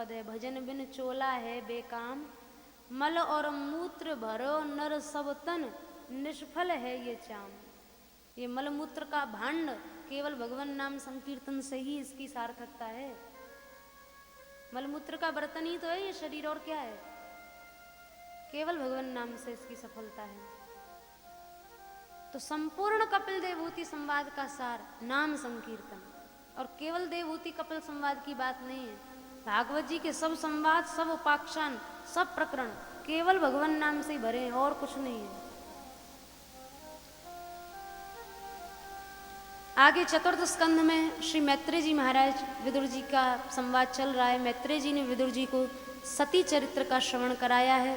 पद है। भजन बिन चोला है बेकाम, मल और मूत्र भरो नर सब तन, निष्फल है ये चाम। ये मल मूत्र का भांड केवल भगवान नाम संकीर्तन से ही इसकी सार्थकता है। मलमूत्र का बर्तन ही तो है ये शरीर, और क्या है? केवल भगवान नाम से इसकी सफलता है। तो संपूर्ण कपिल देवहूति संवाद का सार नाम संकीर्तन, और केवल देवहूति कपिल संवाद की बात नहीं है। भागवत जी के सब संवाद, सब उपाख्यान, सब प्रकरण केवल भगवान नाम से ही भरे हैं, और कुछ नहीं है। आगे चतुर्थ स्कंध में श्री मैत्रेय जी महाराज विदुर जी का संवाद चल रहा है। मैत्रेय जी ने विदुर जी को सती चरित्र का श्रवण कराया है।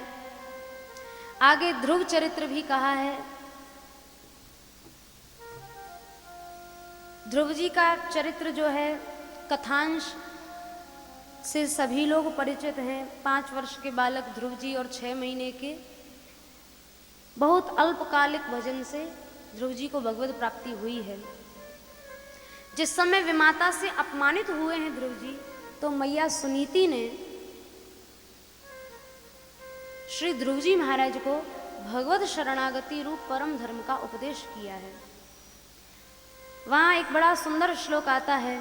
आगे ध्रुव चरित्र भी कहा है। ध्रुव जी का चरित्र जो है कथांश से सभी लोग परिचित हैं। 5 वर्ष के बालक ध्रुव जी और 6 महीने के बहुत अल्पकालिक भजन से ध्रुव जी को भगवत प्राप्ति हुई है। जिस समय विमाता से अपमानित हुए हैं ध्रुव जी, तो मैया सुनीति ने श्री ध्रुव जी महाराज को भगवत शरणागति रूप परम धर्म का उपदेश किया है। वहां एक बड़ा सुंदर श्लोक आता है,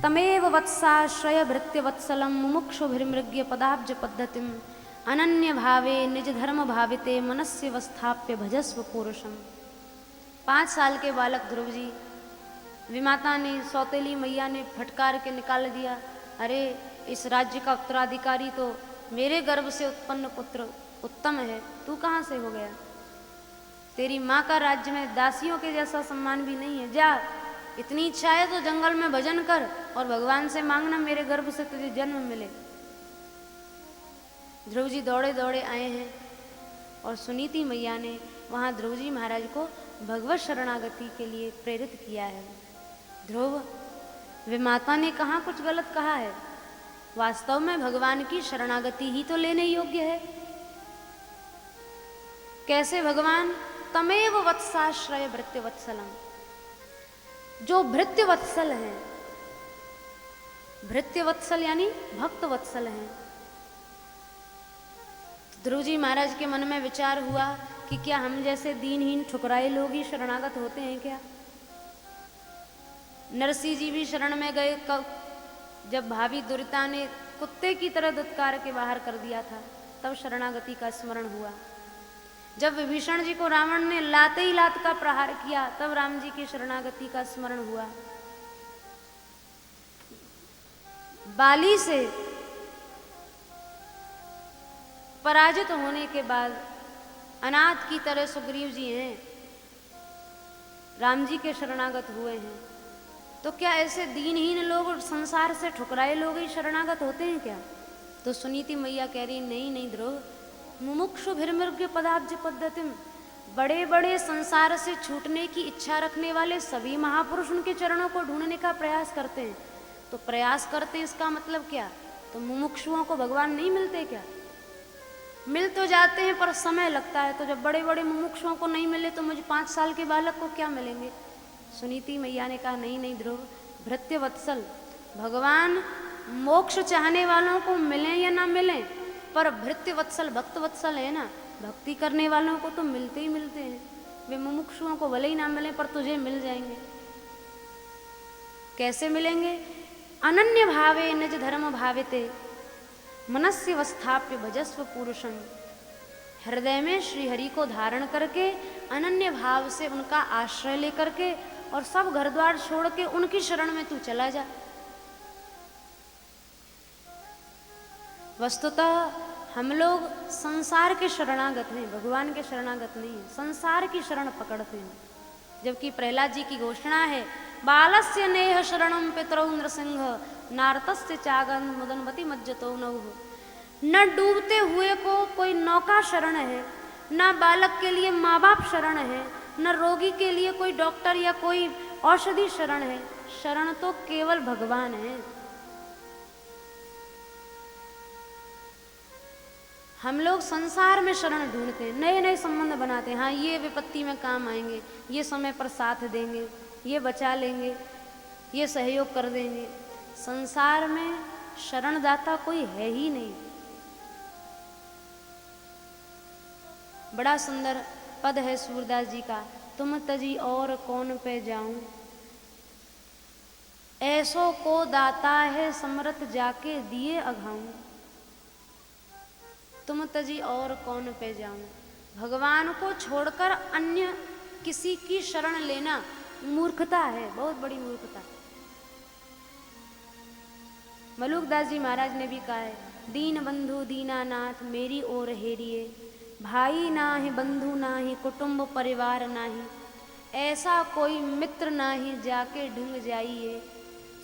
तमेव वत्साश्रय भृत्य वत्सलम मुमुक्षुभिर्मृग्य पदाब्ज पद्धतिम अनन्य भावे निज धर्म भाविते मनस्य वस्थाप्य भजस्व पुरुषम। 5 साल के बालक ध्रुव जी, विमाता ने, सौतेली मैया ने फटकार के निकाल दिया, अरे इस राज्य का उत्तराधिकारी तो मेरे गर्भ से उत्पन्न पुत्र उत्तम है, तू कहाँ से हो गया? तेरी माँ का राज्य में दासियों के जैसा सम्मान भी नहीं है। जा, इतनी इच्छा है तो जंगल में भजन कर और भगवान से मांगना मेरे गर्भ से तुझे जन्म मिले। ध्रुव जी दौड़े दौड़े आए हैं और सुनीति मैया ने वहाँ ध्रुव जी महाराज को भगवत शरणागति के लिए प्रेरित किया है। ध्रुव, विमाता ने कहाँ कुछ गलत कहा है? वास्तव में भगवान की शरणागति ही तो लेने योग्य है। कैसे भगवान? तमेव वत्साश्रय भृत्य वत्सलम, जो भृत्य वत्सल हैं, भृत्य वत्सल यानी भक्त वत्सल हैं। ध्रुव जी महाराज के मन में विचार हुआ कि क्या हम जैसे दीनहीन ठुकराए लोग ही शरणागत होते हैं क्या? नरसिंह जी भी शरण में गए जब भाभी दुर्ता ने कुत्ते की तरह दुत्कार के बाहर कर दिया था, तब शरणागति का स्मरण हुआ। जब विभीषण जी को रावण ने लाते ही लात का प्रहार किया, तब राम जी की शरणागति का स्मरण हुआ। बाली से पराजित होने के बाद अनाथ की तरह सुग्रीव जी हैं, राम जी के शरणागत हुए हैं। तो क्या ऐसे दीनहीन लोग, संसार से ठुकराए लोग ही शरणागत होते हैं क्या? तो सुनीति मैया कह रही, नहीं नहीं ध्रुव, मुमुक्षु भिर्मृग्य पदाब्ज पद्धतिम, बड़े बड़े संसार से छूटने की इच्छा रखने वाले सभी महापुरुष उनके चरणों को ढूंढने का प्रयास करते हैं। तो प्रयास करते इसका मतलब क्या? तो मुमुक्षुओं को भगवान नहीं मिलते क्या? मिल तो जाते हैं पर समय लगता है। तो जब बड़े बड़े मुमुक्षुओं को नहीं मिले तो मुझे 5 साल के बालक को क्या मिलेंगे? सुनीति मैया ने कहा, नहीं नहीं ध्रुव, भृत्य वत्सल, भगवान मोक्ष चाहने वालों को मिलें या ना मिलें, पर भृत्य वत्सल भक्त वत्सल है ना, भक्ति करने वालों को तो मिलते ही मिलते हैं। वे मुमुक्षुओं को भले ही ना मिले पर तुझे मिल जाएंगे। कैसे मिलेंगे? अनन्य भावे निज धर्म भाविते मनस्य वस्थाप्य भजस्व पुरुषम, हृदय में श्री हरि को धारण करके अनन्य भाव से उनका आश्रय लेकर के और सब घर द्वार छोड़ के उनकी शरण में तू चला जा। वस्तुतः हम लोग संसार के शरणागत हैं, भगवान के शरणागत नहीं है, संसार की शरण पकड़ते हैं। जबकि प्रहलाद जी की घोषणा है, बालस्य नेह शरणम पितरौ नृसिंह नारतस्य चागन मुदनवती मज्जतो नौः। न डूबते हुए को कोई नौका शरण है, न बालक के लिए माँ बाप शरण है, न रोगी के लिए कोई डॉक्टर या कोई औषधि शरण है। शरण तो केवल भगवान है। हम लोग संसार में शरण ढूंढते हैं, नए नए संबंध बनाते हैं। हाँ, ये विपत्ति में काम आएंगे, ये समय पर साथ देंगे, ये बचा लेंगे, ये सहयोग कर देंगे। संसार में शरणदाता कोई है ही नहीं। बड़ा सुंदर पद है सूरदास जी का, तुम तजी और कौन पे जाऊं, ऐसो को दाता है समरथ जाके दिए अघाऊं। तुम तजी और कौन पे जाऊं, भगवान को छोड़कर अन्य किसी की शरण लेना मूर्खता है, बहुत बड़ी मूर्खता। मलुकदास जी महाराज ने भी कहा है, दीन बंधु दीनानाथ मेरी ओर हेरिए, भाई नाही बंधु नाही कुटुंब परिवार नाही, ऐसा कोई मित्र नाही जाके ढूंढ जाइए,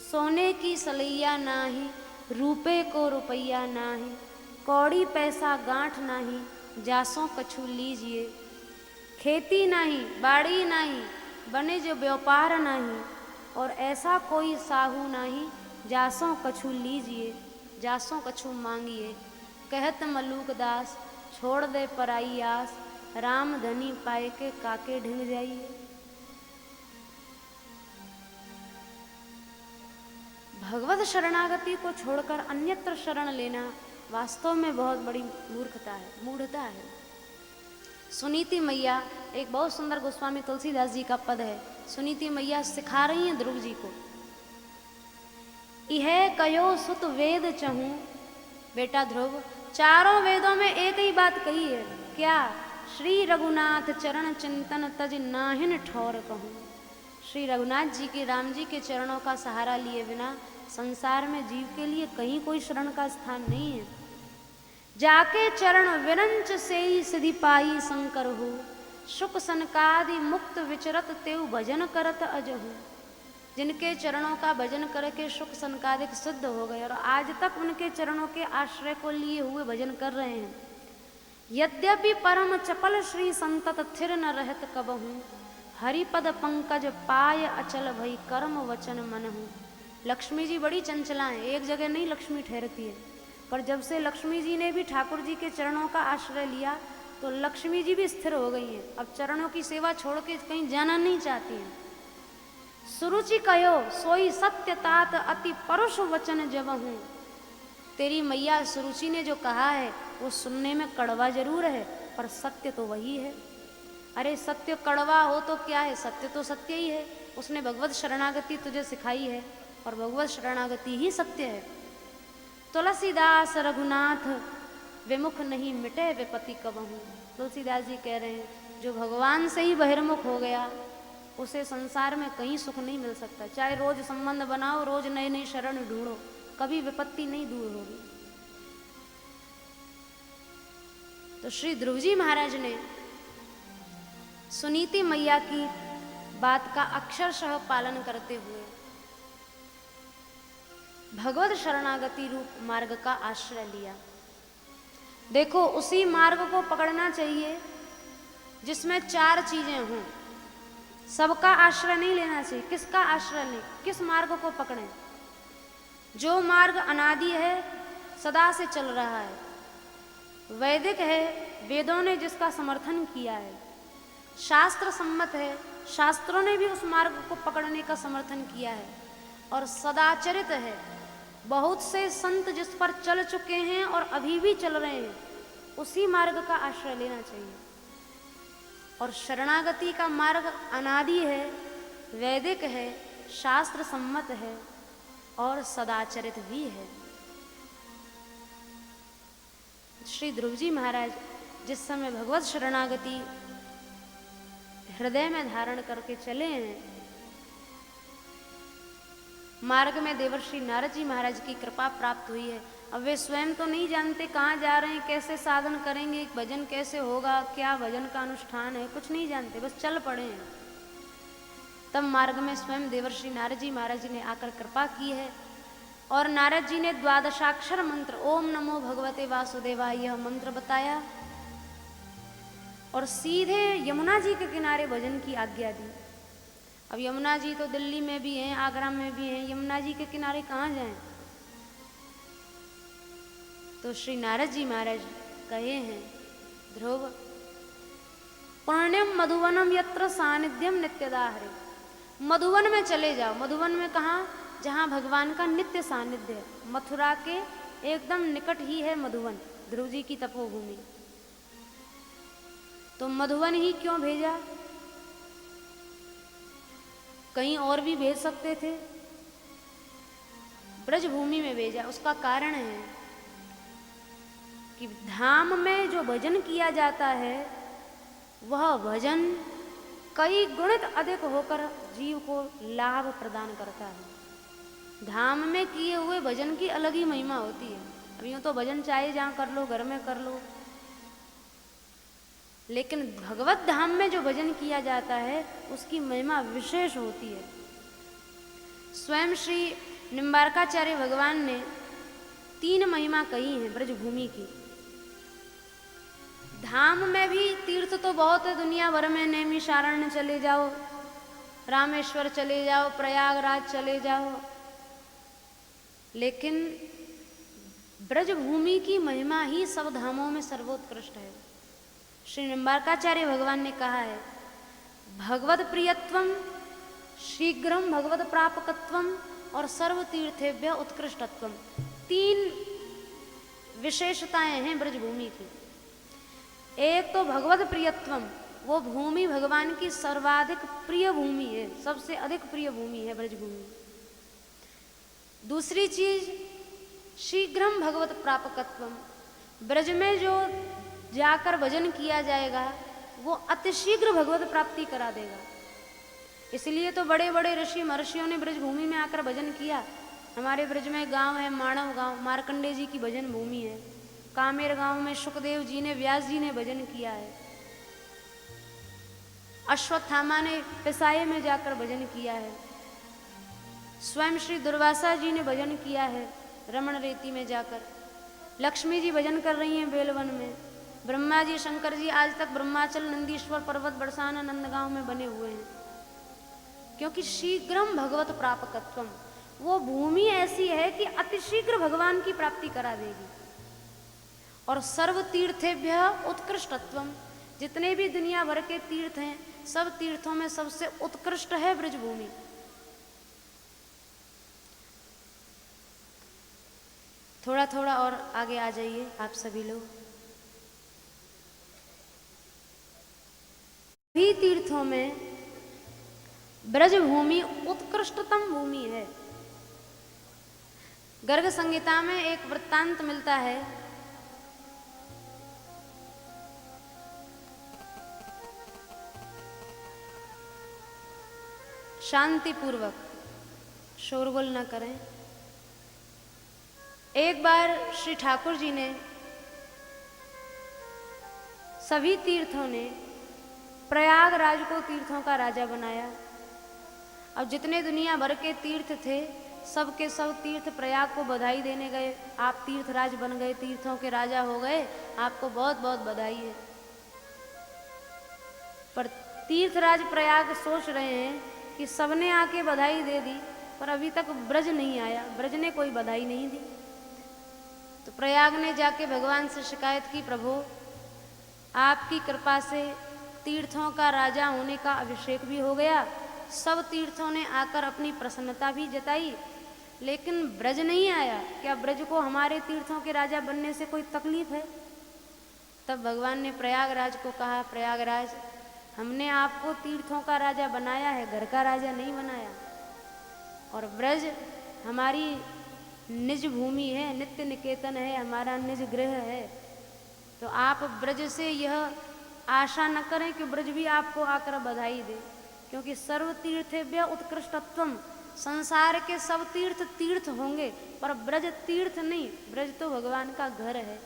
सोने की सलैया नाही रूपे को रुपैया नाही, कौड़ी पैसा गांठ नाही जासों कछु लीजिए, खेती नहीं बाड़ी नहीं बने जो व्यापार नहीं, और ऐसा कोई साहू नहीं जासों कछु लीजिए, जासों कछु मांगिए। कहत मलूकदास छोड़ दे पराई आस, राम धनी पाए के काके ढिंग जाइए। भगवत शरणागति को छोड़कर अन्यत्र शरण लेना वास्तव में बहुत बड़ी मूर्खता है, मूढ़ता है। सुनीति मैया, एक बहुत सुंदर गोस्वामी तुलसीदास जी का पद है, सुनीति मैया सिखा रही हैं ध्रुव जी को, यह कयो सुत वेद चहूं, बेटा ध्रुव चारों वेदों में एक ही बात कही है, क्या? श्री रघुनाथ चरण चिंतन तज नाहिन ठौर कहूं। श्री रघुनाथ जी के, राम जी के चरणों का सहारा लिए बिना संसार में जीव के लिए कहीं कोई शरण का स्थान नहीं है। जाके चरण विरंच से ही सिद्धि पाई शंकर हो, शुक सनकादि मुक्त विचरत तेउ भजन करत अजहु। जिनके चरणों का भजन करके शुक सनकादिक सिद्ध हो गए और आज तक उनके चरणों के आश्रय को लिए हुए भजन कर रहे हैं। यद्यपि परम चपल श्री संतत थिर न रहत कबहू, हरिपद पंकज पाय अचल भई कर्म वचन मनहु। लक्ष्मी जी बड़ी चंचला हैं, एक जगह नहीं लक्ष्मी ठहरती है, पर जब से लक्ष्मी जी ने भी ठाकुर जी के चरणों का आश्रय लिया तो लक्ष्मी जी भी स्थिर हो गई हैं। अब चरणों की सेवा छोड़ के कहीं जाना नहीं चाहती हैं। सुरुचि कहो सोई सत्य तात अति परुष वचन जबहूं। तेरी मैया सुरुचि ने जो कहा है वो सुनने में कड़वा जरूर है, पर सत्य तो वही है। अरे सत्य कड़वा हो तो क्या है, सत्य तो सत्य ही है। उसने भगवत शरणागति तुझे सिखाई है और भगवत शरणागति ही सत्य है। तुलसीदास रघुनाथ विमुख नहीं मिटे विपत्ति कबहूं। तुलसीदास जी कह रहे हैं जो भगवान से ही बहिर्मुख हो गया उसे संसार में कहीं सुख नहीं मिल सकता। चाहे रोज संबंध बनाओ, रोज नए नए शरण ढूंढो, कभी विपत्ति नहीं दूर होगी। तो श्री ध्रुव जी महाराज ने सुनीति मैया की बात का अक्षरशः पालन करते हुए भगवत शरणागति रूप मार्ग का आश्रय लिया। देखो उसी मार्ग को पकड़ना चाहिए जिसमें चार चीजें हों। सबका आश्रय नहीं लेना चाहिए। किसका आश्रय लें, किस मार्ग को पकड़ें? जो मार्ग अनादि है, सदा से चल रहा है, वैदिक है, वेदों ने जिसका समर्थन किया है, शास्त्र सम्मत है, शास्त्रों ने भी उस मार्ग को पकड़ने का समर्थन किया है, और सदाचरित है, बहुत से संत जिस पर चल चुके हैं और अभी भी चल रहे हैं, उसी मार्ग का आश्रय लेना चाहिए। और शरणागति का मार्ग अनादि है, वैदिक है, शास्त्र सम्मत है और सदाचरित भी है। श्री ध्रुव जी महाराज जिस समय भगवत शरणागति हृदय में धारण करके चले हैं, मार्ग में देवर्षि नारद जी महाराज की कृपा प्राप्त हुई है। अब वे स्वयं तो नहीं जानते कहाँ जा रहे हैं, कैसे साधन करेंगे, भजन कैसे होगा, क्या भजन का अनुष्ठान है, कुछ नहीं जानते, बस चल पड़े हैं। तब मार्ग में स्वयं देवर्षि नारद जी महाराज जी ने आकर कृपा की है और नारद जी ने द्वादशाक्षर मंत्र ओम नमो भगवते वासुदेवाय यह मंत्र बताया और सीधे यमुना जी के किनारे भजन की आज्ञा दी। अब यमुना जी तो दिल्ली में भी हैं, आगरा में भी हैं, यमुना जी के किनारे कहाँ जाएं? तो श्री नारद जी महाराज कहे हैं, ध्रुव पुण्यम मधुवनम यत्र सानिध्यम नित्यदा हरे। मधुवन में चले जाओ। मधुवन में कहाँ? जहाँ भगवान का नित्य सानिध्य है। मथुरा के एकदम निकट ही है मधुवन, ध्रुव जी की तपोभूमि। तो मधुवन ही क्यों भेजा? कहीं और भी भेज सकते थे, ब्रजभूमि में भेजा। उसका कारण है कि धाम में जो भजन किया जाता है वह भजन कई गुणित अधिक होकर जीव को लाभ प्रदान करता है। धाम में किए हुए भजन की अलग ही महिमा होती है। अब यूँ तो भजन चाहे जहाँ कर लो, घर में कर लो, लेकिन भगवत धाम में जो भजन किया जाता है उसकी महिमा विशेष होती है। स्वयं श्री निम्बारकाचार्य भगवान ने 3 महिमा कही हैं ब्रजभूमि की। धाम में भी तीर्थ तो बहुत है दुनिया भर में, नैमिषारण्य चले जाओ, रामेश्वर चले जाओ, प्रयागराज चले जाओ, लेकिन ब्रजभूमि की महिमा ही सब धामों में सर्वोत्कृष्ट है। श्री निम्बारकाचार्य भगवान ने कहा है, भगवत प्रियत्वम, शीघ्रम भगवत प्रापकत्वम और सर्व तीर्थेभ्य उत्कृष्टत्वम। 3 विशेषताएं हैं ब्रजभूमि की। एक तो भगवत प्रियत्वम, वो भूमि भगवान की सर्वाधिक प्रिय भूमि है, सबसे अधिक प्रिय भूमि है ब्रजभूमि। दूसरी चीज शीघ्रम भगवत प्रापकत्वम, ब्रज में जो जाकर भजन किया जाएगा वो अतिशीघ्र भगवत प्राप्ति करा देगा। इसलिए तो बड़े बड़े ऋषि महर्षियों ने ब्रजभूमि में आकर भजन किया। हमारे ब्रज में गांव है माणव गांव, मार्कंडेय जी की भजन भूमि है। कामेर गांव में सुखदेव जी ने, व्यास जी ने भजन किया है। अश्वत्थामा ने पिसाये में जाकर भजन किया है। स्वयं श्री दुर्वासा जी ने भजन किया है रमण रेती में जाकर। लक्ष्मी जी भजन कर रही हैं बेलवन में। ब्रह्मा जी, शंकर जी आज तक ब्रह्माचल, नंदीश्वर पर्वत, बरसाना, नंदगांव में बने हुए हैं। क्योंकि शीघ्रम भगवत प्रापकत्वम, वो भूमि ऐसी है कि अतिशीघ्र भगवान की प्राप्ति करा देगी। और सर्व तीर्थेभ्य उत्कृष्टत्वम, जितने भी दुनिया भर के तीर्थ हैं सब तीर्थों में सबसे उत्कृष्ट है ब्रजभूमि। थोड़ा थोड़ा और आगे आ जाइए आप सभी लोग। सभी तीर्थों में ब्रजभूमि उत्कृष्टतम भूमि है। गर्ग संहिता में एक वृत्तांत मिलता है। शांति पूर्वक, शोरगुल न करें। एक बार श्री ठाकुर जी ने, सभी तीर्थों ने प्रयागराज को तीर्थों का राजा बनाया। अब जितने दुनिया भर के तीर्थ थे सब के सब तीर्थ प्रयाग को बधाई देने गए। आप तीर्थराज बन गए, तीर्थों के राजा हो गए, आपको बहुत बहुत बधाई है। पर तीर्थराज प्रयाग सोच रहे हैं कि सबने आके बधाई दे दी, पर अभी तक ब्रज नहीं आया, ब्रज ने कोई बधाई नहीं दी। तो प्रयाग ने जाके भगवान से शिकायत की, प्रभु आपकी कृपा से तीर्थों का राजा होने का अभिषेक भी हो गया, सब तीर्थों ने आकर अपनी प्रसन्नता भी जताई, लेकिन ब्रज नहीं आया। क्या ब्रज को हमारे तीर्थों के राजा बनने से कोई तकलीफ है? तब भगवान ने प्रयागराज को कहा, प्रयागराज हमने आपको तीर्थों का राजा बनाया है, घर का राजा नहीं बनाया। और ब्रज हमारी निज भूमि है, नित्य निकेतन है, हमारा निज गृह है। तो आप ब्रज से यह आशा न करें कि ब्रज भी आपको आकर बधाई दे, क्योंकि सर्व तीर्थेभ्य उत्कृष्टत्वम, संसार के सब तीर्थ तीर्थ होंगे पर ब्रज तीर्थ नहीं, ब्रज तो भगवान का घर है।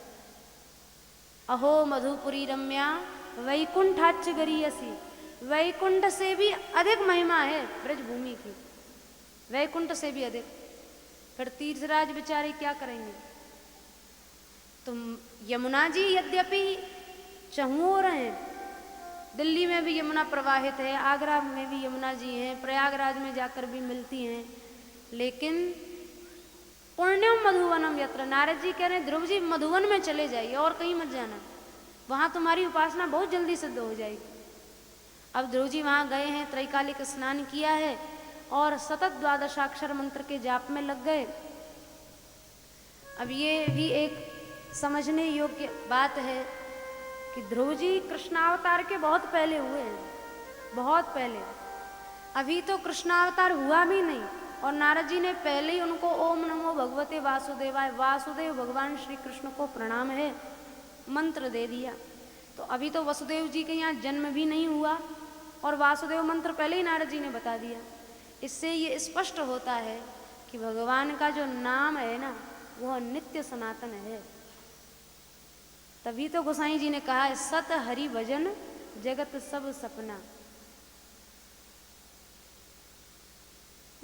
अहो मधुपुरी रम्या वैकुंठाच गरीयसी, वैकुंठ से भी अधिक महिमा है ब्रज भूमि की, वैकुंठ से भी अधिक। फिर तीर्थराज बेचारे क्या करेंगे? तो यमुना जी यद्यपि चहुओर हैं, दिल्ली में भी यमुना प्रवाहित है, आगरा में भी यमुना जी हैं, प्रयागराज में जाकर भी मिलती हैं, लेकिन पुण्यम मधुवनम यत्र, नारद जी कह रहे हैं ध्रुव जी मधुवन में चले जाइए और कहीं मत जाना, वहाँ तुम्हारी उपासना बहुत जल्दी सिद्ध हो जाएगी। अब ध्रुव जी वहाँ गए हैं, त्रैकालिक स्नान किया है और सतत द्वादशाक्षर मंत्र के जाप में लग गए। अब ये भी एक समझने योग्य बात है कि ध्रुव जी कृष्णावतार के बहुत पहले हुए हैं, बहुत पहले। अभी तो कृष्णावतार हुआ भी नहीं और नारद जी ने पहले ही उनको ओम नमो भगवते वासुदेवाय, वासुदेव भगवान श्री कृष्ण को प्रणाम है, मंत्र दे दिया। तो अभी तो वसुदेव जी के यहाँ जन्म भी नहीं हुआ और वासुदेव मंत्र पहले ही नारद जी ने बता दिया। इससे ये स्पष्ट होता है कि भगवान का जो नाम है ना, वह नित्य सनातन है। तभी तो गोसाई जी ने कहा है, सत हरि भजन जगत सब सपना।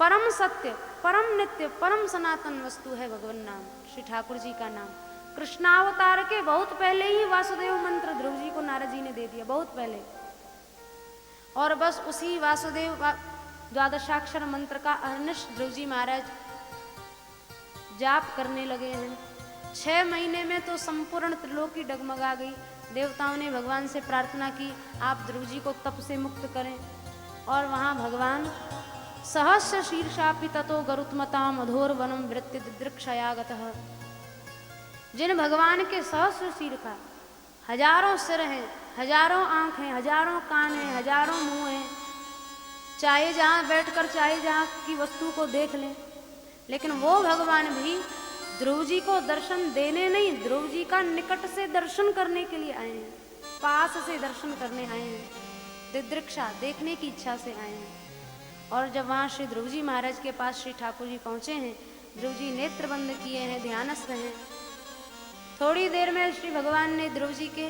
परम सत्य, परम नित्य, परम सनातन वस्तु है भगवान नाम, श्री ठाकुर जी का नाम। कृष्णावतार के बहुत पहले ही वासुदेव मंत्र ध्रुव जी को नारद जी ने दे दिया, बहुत पहले। और बस उसी वासुदेव द्वादशाक्षर मंत्र का अहर्निश ध्रुव जी महाराज जाप करने लगे हैं। 6 महीने में तो संपूर्ण त्रिलोकी डगमगा गई। देवताओं ने भगवान से प्रार्थना की, आप ध्रुव जी को तप से मुक्त करें। और वहाँ भगवान सहस्र शीर्षापि ततो गरुत्मता मधोर वनम वृत्ति दिदृक्षयागतः। जिन भगवान के सहस्र शीर्षा, हजारों सिर हैं, हजारों आंख हैं, हजारों कान हैं, हजारों मुंह हैं, चाहे जहाँ बैठकर चाहे जहाँ की वस्तु को देख लें, लेकिन वो भगवान भी ध्रुव जी को दर्शन देने नहीं, ध्रुव जी का निकट से दर्शन करने के लिए आए हैं, पास से दर्शन करने आए हैं, दिदृक्षा देखने की इच्छा से आए हैं। और जब वहाँ श्री ध्रुव जी महाराज के पास श्री ठाकुर जी पहुँचे हैं, ध्रुव जी नेत्र बंद किए हैं, ध्यानस्थ हैं। थोड़ी देर में श्री भगवान ने ध्रुव जी के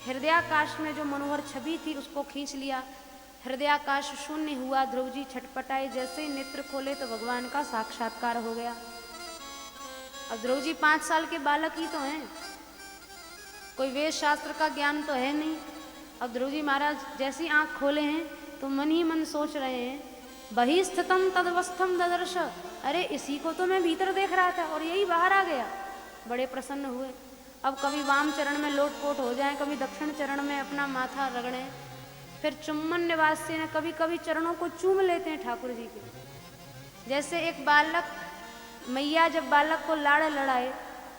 हृदयाकाश में जो मनोहर छवि थी उसको खींच लिया। हृदयाकाश शून्य हुआ, ध्रुव जी छटपटाए, जैसे ही नेत्र खोले तो भगवान का साक्षात्कार हो गया। अब ध्रुव जी 5 साल के बालक ही तो हैं, कोई वेद शास्त्र का ज्ञान तो है नहीं। अब ध्रुव जी महाराज जैसी आंख खोले हैं तो मन ही मन सोच रहे हैं, बही स्थितम तदवस्थम ददर्श, अरे इसी को तो मैं भीतर देख रहा था और यही बाहर आ गया। बड़े प्रसन्न हुए। अब कभी वाम चरण में लोटपोट हो जाएं, कभी दक्षिण चरण में अपना माथा रगड़ें, फिर चुम्बन निवासी ने कभी कभी चरणों को चूम लेते हैं ठाकुर जी के। जैसे एक बालक, मैया जब बालक को लाड़ लड़ाए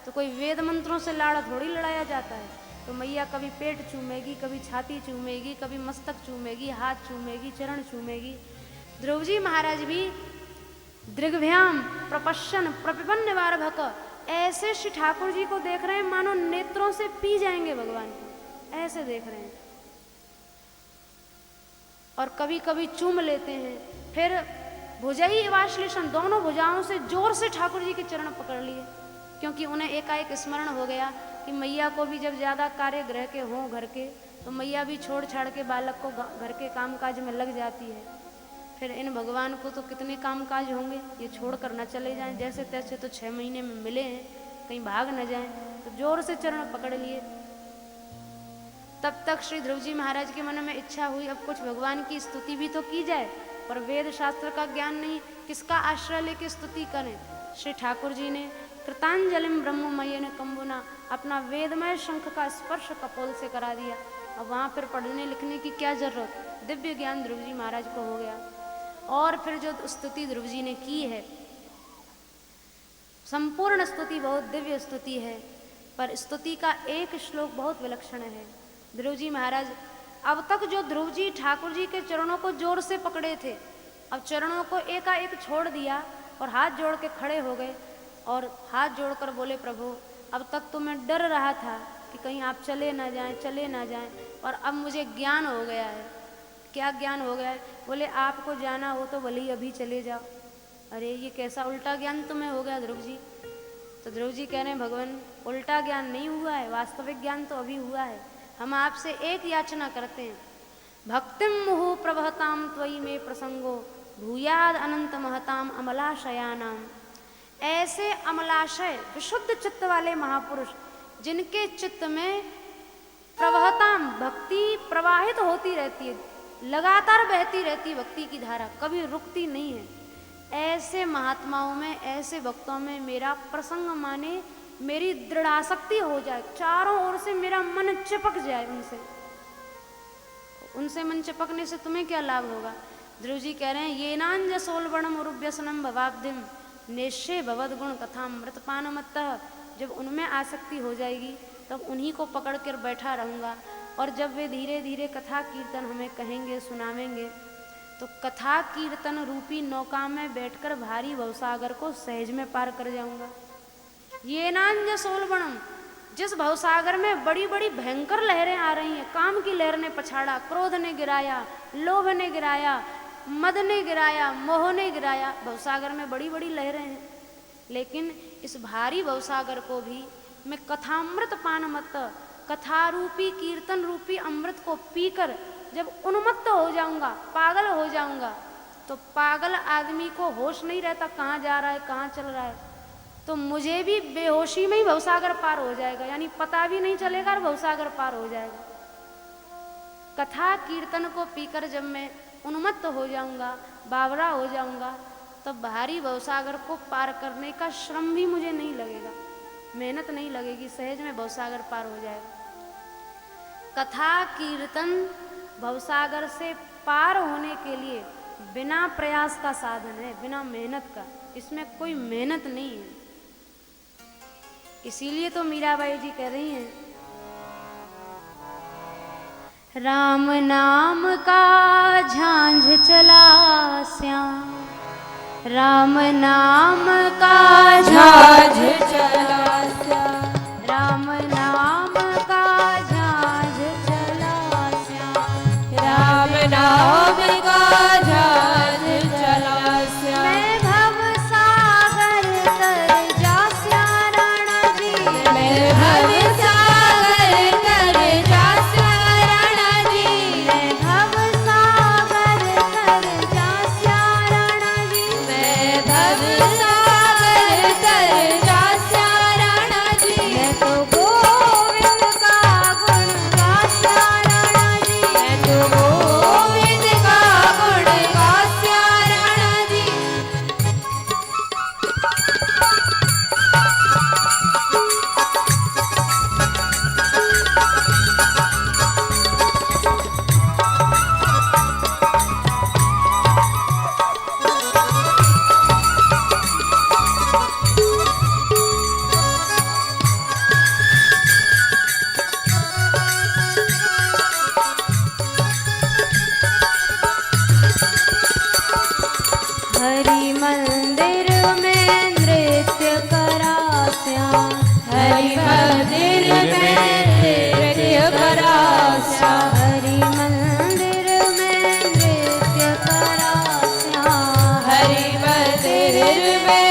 तो कोई वेद मंत्रों से लाड़ थोड़ी लड़ाया जाता है। तो मैया कभी पेट चूमेगी, कभी छाती चूमेगी, कभी मस्तक चूमेगी, हाथ चूमेगी, चरण चूमेगी। ध्रुव जी महाराज भी दृग्भ्याम प्रपश्यन प्रपिबन वारभक, ऐसे श्री ठाकुर जी को देख रहे हैं मानो नेत्रों से पी जाएंगे भगवान को, ऐसे देख रहे हैं। और कभी कभी चूम लेते हैं, फिर भुजई वाश्लेषण, दोनों भुजाओं से जोर से ठाकुर जी के चरण पकड़ लिए, क्योंकि उन्हें एकाएक स्मरण हो गया कि मैया को भी जब ज्यादा कार्य गृह के हों घर के, तो मैया भी छोड़ छाड़ के बालक को घर के कामकाज में लग जाती है। फिर इन भगवान को तो कितने कामकाज होंगे, ये छोड़ कर न चले जाएं, जैसे तैसे तो 6 महीने में मिले हैं, कहीं भाग न जाएं। तो जोर से चरण पकड़ लिए। तब तक श्री ध्रुव जी महाराज के मन में इच्छा हुई, अब कुछ भगवान की स्तुति भी तो की जाए, पर वेद शास्त्र का ज्ञान नहीं, किसका आश्रय लेके स्तुति करें। श्री ठाकुर जी ने कृतांजलिम ब्रह्ममय ने कंबुना, अपना वेदमय शंख का स्पर्श कपोल से करा दिया। अब वहाँ फिर पढ़ने लिखने की क्या जरूरत, दिव्य ज्ञान ध्रुव जी महाराज को हो गया। और फिर जो स्तुति ध्रुव जी ने की है, संपूर्ण स्तुति बहुत दिव्य स्तुति है, पर स्तुति का एक श्लोक बहुत विलक्षण है। ध्रुव जी महाराज, अब तक जो ध्रुव जी ठाकुर जी के चरणों को जोर से पकड़े थे, अब चरणों को एकाएक छोड़ दिया और हाथ जोड़ के खड़े हो गए और हाथ जोड़कर बोले, प्रभु अब तक तो मैं डर रहा था कि कहीं आप चले ना जाएं, चले ना जाएं, और अब मुझे ज्ञान हो गया है। क्या ज्ञान हो गया है? बोले आपको जाना हो तो भले ही अभी चले जाओ। अरे ये कैसा उल्टा ज्ञान तुम्हें हो गया ध्रुव जी। तो ध्रुव जी कह रहे हैं, भगवान उल्टा ज्ञान नहीं हुआ है, वास्तविक ज्ञान तो अभी हुआ है। हम आपसे एक याचना करते हैं, भक्तिम मुहु प्रभहताम त्वयि में प्रसंगो भूयाद अनंत महताम अमलाशयानाम। ऐसे अमलाशय विशुद्ध चित्त वाले महापुरुष, जिनके चित्त में प्रवहताम भक्ति प्रवाहित होती रहती है, लगातार बहती रहती है भक्ति की धारा, कभी रुकती नहीं है, ऐसे महात्माओं में, ऐसे भक्तों में मेरा प्रसंग माने मेरी दृढ़ासक्ति हो जाए, चारों ओर से मेरा मन चिपक जाए उनसे। उनसे मन चिपकने से तुम्हें क्या लाभ होगा? ध्रुव जी कह रहे हैं ये नांज सोलवणम उरुव्यसनम भवाब्धिम निश्चय भवद गुण कथामृत पानमत्तः। जब उनमें आसक्ति हो जाएगी तब उन्हीं को पकड़ कर बैठा रहूँगा, और जब वे धीरे धीरे कथा कीर्तन हमें कहेंगे सुनावेंगे तो कथा कीर्तन रूपी नौका में बैठकर भारी भवसागर को सहज में पार कर जाऊंगा। ये नांज सोलवणम, जिस भवसागर में बड़ी बड़ी भयंकर लहरें आ रही हैं, काम की लहर ने पछाड़ा, क्रोध ने गिराया, लोभ ने गिराया, मद ने गिराया, मोह ने गिराया, भवसागर में बड़ी बड़ी लहरें हैं, लेकिन इस भारी भवसागर को भी मैं कथामृत पानमत्त, कथा रूपी कीर्तन रूपी अमृत को पीकर जब उन्मत्त हो जाऊंगा, पागल हो जाऊंगा, तो पागल आदमी को होश नहीं रहता कहाँ जा रहा है कहाँ चल रहा है, तो मुझे भी बेहोशी में ही भवसागर पार हो जाएगा, यानी पता भी नहीं चलेगा और भवसागर पार हो जाएगा। कथा कीर्तन को पीकर जब मैं उन्मत्त हो जाऊंगा, बावरा हो जाऊंगा, तब भारी भवसागर को पार करने का श्रम भी मुझे नहीं लगेगा, मेहनत नहीं लगेगी, सहज में भवसागर पार हो जाएगा। कथा कीर्तन भवसागर से पार होने के लिए बिना प्रयास का साधन है, बिना मेहनत का, इसमें कोई मेहनत नहीं है। इसीलिए तो मीराबाई जी कह रही हैं, राम नाम का झांझ चला श्याम, राम नाम का झांझ चला श्याम, राम नाम का झांझ चला श्याम, राम नाम का झांझ चला श्याम। मैं भव सागर तर जास्या राणा जी, मैं भव सागर तर जास्या राणा जी, मैं भव सागर तर जास्या राणा जी, मैं भव सागर तर जास्या राणा जी, मैं तो गोविंद का गुण गास्या राणा जी, मैं तो गोविंद का गुण गास्या राणा जी। हरि मंदिर में नृत्य करा श्याम, हरि मंदिर में नृत्य करा श्याम, हरि मंदिर में नृत्य करा श्याम, हरि मंदिर में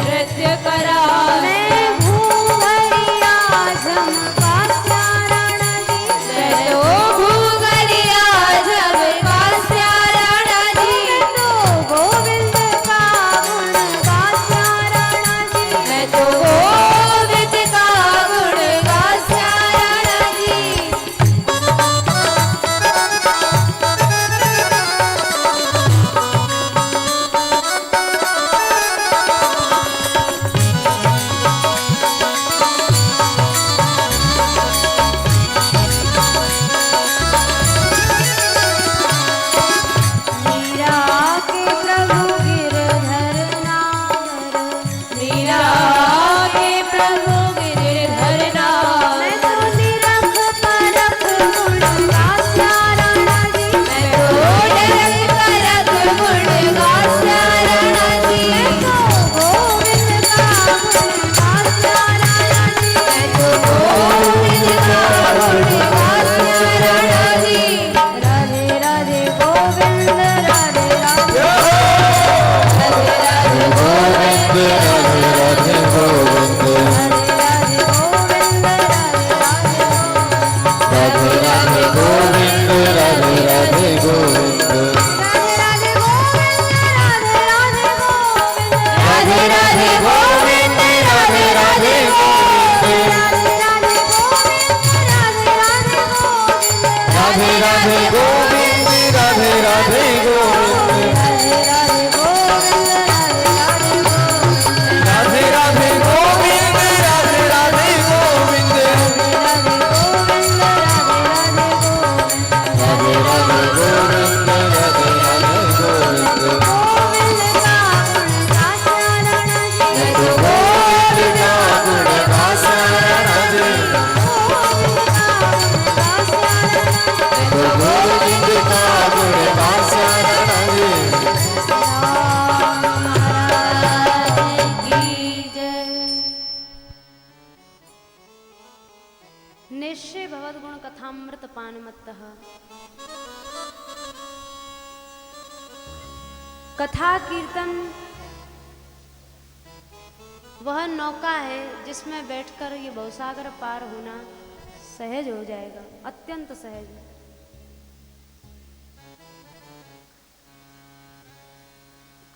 नृत्य करा। मैं भूगरिया झमकास्या राणा जी, मैं तो भूगरिया झमकास्या राणा जी, मैं तो गोविंद का गुण गास्या राणा जी, मैं तो गोविंद का निश्चय भवद गुण कथामृत पानमत्तः। कथा कीर्तन वह नौका है जिसमें बैठकर ये भवसागर पार होना सहज हो जाएगा, अत्यंत सहज।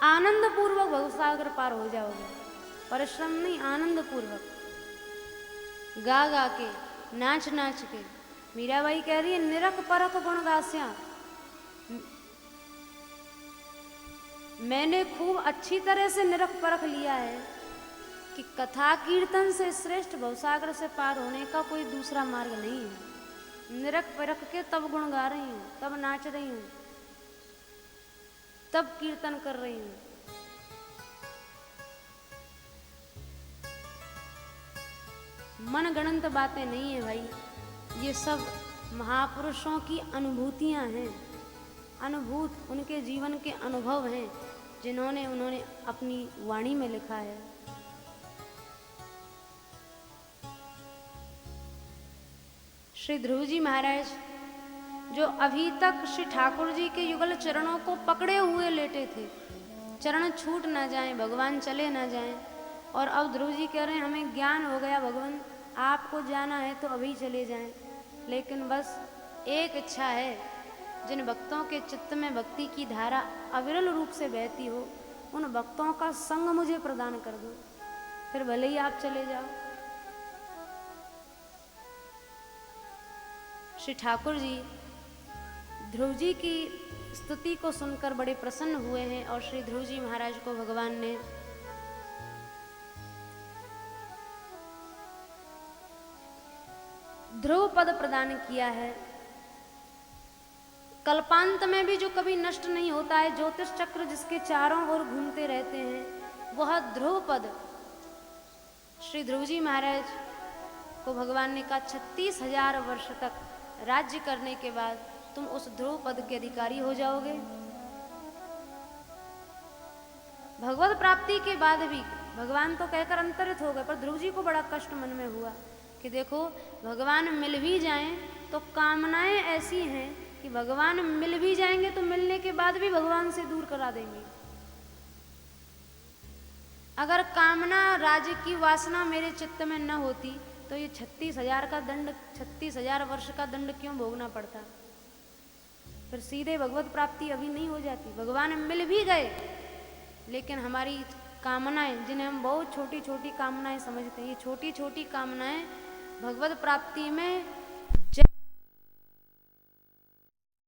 आनंद पूर्वक भवसागर पार हो जाओगे, परिश्रम नहीं, आनंद पूर्वक, गा गा के, नाच नाच के। मीराबाई कह रही है निरख परख गुण गास्या। मैंने खूब अच्छी तरह से निरख परख लिया है कि कथा कीर्तन से श्रेष्ठ भवसागर से पार होने का कोई दूसरा मार्ग नहीं है। निरख परख के तब गुण गा रही हूँ, तब नाच रही हूँ, तब कीर्तन कर रही हूँ। मन गणंत बातें नहीं है भाई, ये सब महापुरुषों की अनुभूतियां हैं, अनुभूत उनके जीवन के अनुभव हैं जिन्होंने उन्होंने अपनी वाणी में लिखा है। श्री ध्रुव जी महाराज जो अभी तक श्री ठाकुर जी के युगल चरणों को पकड़े हुए लेटे थे, चरण छूट ना जाएं, भगवान चले ना जाएं, और अब ध्रुव जी कह रहे हैं हमें ज्ञान हो गया भगवान, आपको जाना है तो अभी चले जाएं। लेकिन बस एक इच्छा है, जिन भक्तों के चित्त में भक्ति की धारा अविरल रूप से बहती हो, उन भक्तों का संग मुझे प्रदान कर दो, फिर भले ही आप चले जाओ। श्री ठाकुर जी ध्रुव जी की स्तुति को सुनकर बड़े प्रसन्न हुए हैं और श्री ध्रुव जी महाराज को भगवान ने ध्रुव पद प्रदान किया है। कल्पांत में भी जो कभी नष्ट नहीं होता है, ज्योतिष चक्र जिसके चारों ओर घूमते रहते हैं, वह ध्रुव पद श्री ध्रुव जी महाराज को भगवान ने कहा 36,000 वर्ष तक राज्य करने के बाद तुम उस ध्रुव पद के अधिकारी हो जाओगे। भगवत प्राप्ति के बाद भी भगवान तो कहकर अंतरित हो गए, पर ध्रुव जी को बड़ा कष्ट मन में हुआ कि देखो भगवान मिल भी जाएं तो कामनाएं ऐसी हैं कि भगवान मिल भी जाएंगे तो मिलने के बाद भी भगवान से दूर करा देंगे। अगर कामना राज्य की वासना मेरे चित्त में न होती तो ये 36,000 का दंड, 36,000 वर्ष का दंड क्यों भोगना पड़ता? फिर सीधे भगवत प्राप्ति अभी नहीं हो जाती। भगवान मिल भी गए लेकिन हमारी कामनाएं, जिन्हें हम बहुत छोटी छोटी कामनाएं समझते हैं, ये छोटी छोटी कामनाएं भगवत प्राप्ति में